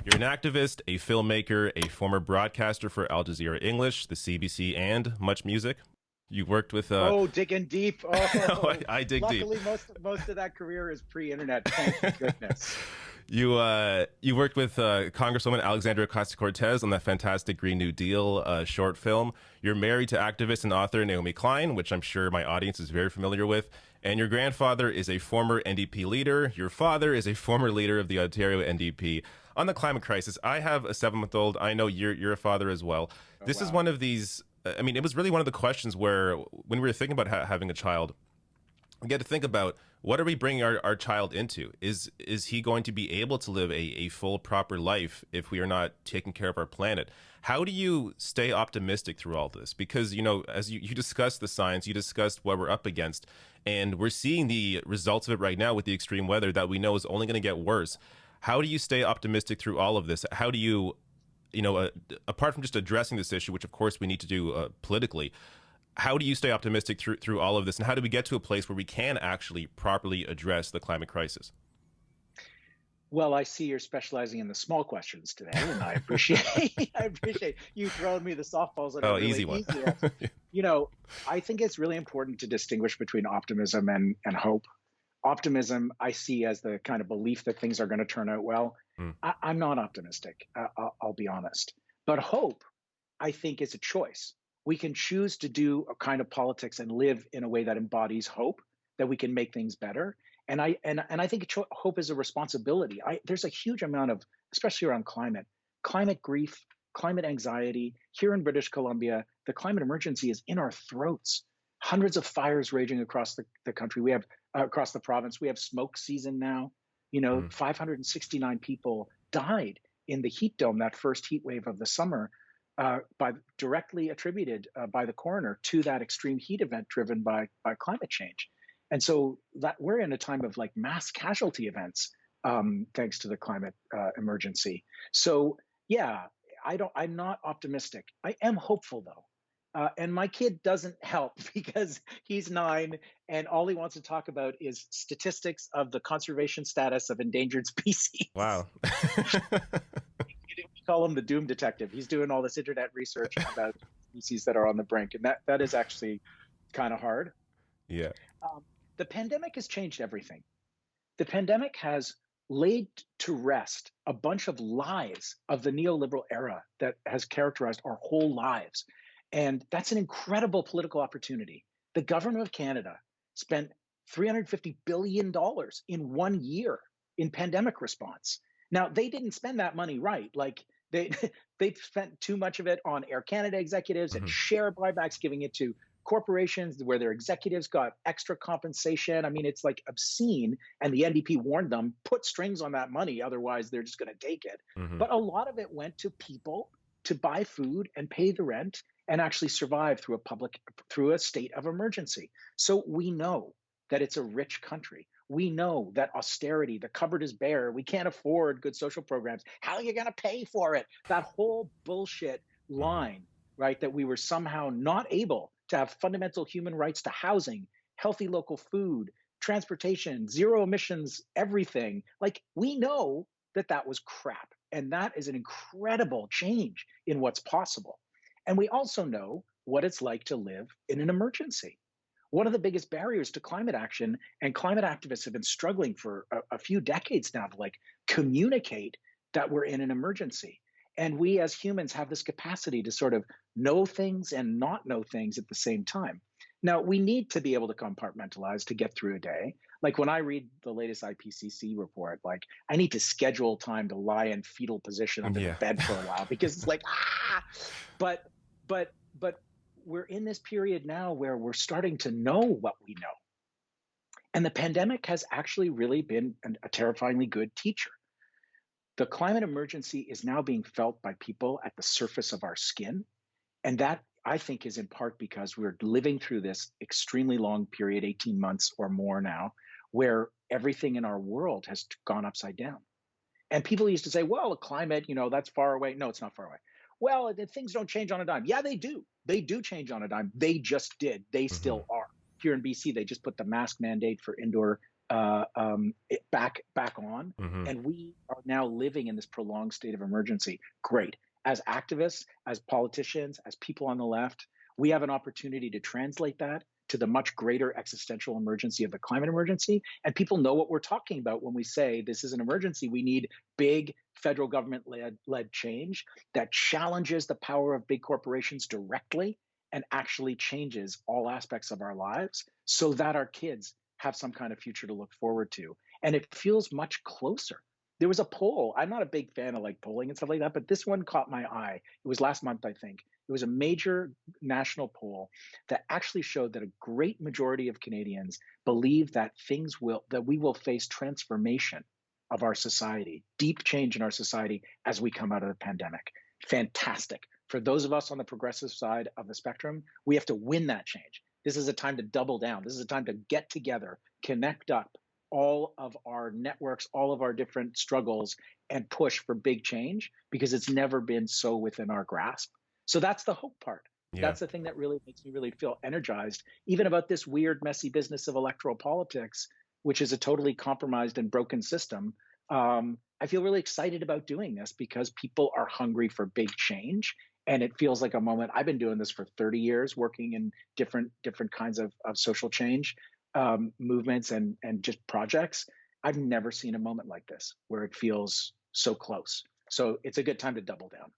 You're an activist, a filmmaker, a former broadcaster for Al Jazeera English, the CBC, and Much Music. You worked with. Oh, digging deep. Oh, I dig deep. luckily, most of that career is pre-internet. Thank goodness. You worked with Congresswoman Alexandria Ocasio-Cortez on that fantastic Green New Deal short film. You're married to activist and author Naomi Klein, which I'm sure my audience is very familiar with. And your grandfather is a former NDP leader. Your father is a former leader of the Ontario NDP. On the climate crisis, I have a 7-month-old. I know you're a father as well. Oh, This is wow. one of these. I mean, it was really one of the questions where, when we were thinking about having a child, we get to think about, what are we bringing our child into? Is he going to be able to live a full, proper life if we are not taking care of our planet? How do you stay optimistic through all this? Because, as you discussed the science, you discussed what we're up against, and we're seeing the results of it right now with the extreme weather that we know is only going to get worse. How do you stay optimistic through all of this? How do you, apart from just addressing this issue, which of course we need to do politically, how do you stay optimistic through all of this? And how do we get to a place where we can actually properly address the climate crisis? Well, I see you're specializing in the small questions today, and I appreciate you throwing me the softballs that are really easy one. I think it's really important to distinguish between optimism and hope. Optimism, I see as the kind of belief that things are going to turn out well. I'm not optimistic, I'll be honest. But hope, I think, is a choice. We can choose to do a kind of politics and live in a way that embodies hope, that we can make things better. And I think hope is a responsibility. There's a huge amount of, especially around climate grief, climate anxiety. Here in British Columbia, the climate emergency is in our throats. Hundreds of fires raging across the country. We have across the province. We have smoke season now. 569 people died in the heat dome, that first heat wave of the summer, directly attributed by the coroner to that extreme heat event driven by climate change. And so that we're in a time of like mass casualty events, thanks to the climate emergency. So yeah, I'm not optimistic. I am hopeful though. And my kid doesn't help because he's 9 and all he wants to talk about is statistics of the conservation status of endangered species. Wow. We call him the doom detective. He's doing all this internet research about species that are on the brink. And that is actually kind of hard. Yeah. The pandemic has changed everything. The pandemic has laid to rest a bunch of lies of the neoliberal era that has characterized our whole lives. And that's an incredible political opportunity. The government of Canada spent $350 billion in 1 year in pandemic response. Now, they didn't spend that money right. Like they spent too much of it on Air Canada executives and share buybacks, giving it to corporations where their executives got extra compensation. I mean, it's like obscene. And the NDP warned them, put strings on that money, otherwise they're just going to take it. But a lot of it went to people to buy food and pay the rent and actually survive through a state of emergency. So we know that it's a rich country. We know that austerity, the cupboard is bare. We can't afford good social programs. How are you going to pay for it? That whole bullshit line, right? That we were somehow not able to have fundamental human rights to housing, healthy local food, transportation, zero emissions, everything. Like we know that was crap. And that is an incredible change in what's possible. And we also know what it's like to live in an emergency. One of the biggest barriers to climate action, and climate activists have been struggling for a few decades now to like communicate that we're in an emergency. And we as humans have this capacity to sort of know things and not know things at the same time. Now, we need to be able to compartmentalize to get through a day. Like when I read the latest IPCC report, like I need to schedule time to lie in fetal position under the bed for a while because it's like, but we're in this period now where we're starting to know what we know. And the pandemic has actually really been a terrifyingly good teacher. The climate emergency is now being felt by people at the surface of our skin. And that, I think, is in part because we're living through this extremely long period, 18 months or more now, where everything in our world has gone upside down. And people used to say, well, the climate, that's far away. No, it's not far away. Well, things don't change on a dime. Yeah, they do. They do change on a dime. They just did. They still are. Here in BC, they just put the mask mandate for indoor back on, Hmm. and we are now living in this prolonged state of emergency. Great. As activists, as politicians, as people on the left, we have an opportunity to translate that to the much greater existential emergency of the climate emergency. And people know what we're talking about when we say this is an emergency. We need big federal government led change that challenges the power of big corporations directly and actually changes all aspects of our lives so that our kids have some kind of future to look forward to. And it feels much closer. There was a poll. I'm not a big fan of like polling and stuff like that, but this one caught my eye. It was last month, I think. It was a major national poll that actually showed that a great majority of Canadians believe that that we will face transformation of our society, deep change in our society as we come out of the pandemic. Fantastic. For those of us on the progressive side of the spectrum, we have to win that change. This is a time to double down. This is a time to get together, connect up all of our networks, all of our different struggles, and push for big change because it's never been so within our grasp. So that's the hope part. Yeah. That's the thing that really makes me really feel energized, even about this weird, messy business of electoral politics, which is a totally compromised and broken system. I feel really excited about doing this because people are hungry for big change. And it feels like a moment. I've been doing this for 30 years, working in different kinds of social change movements and just projects. I've never seen a moment like this where it feels so close. So it's a good time to double down.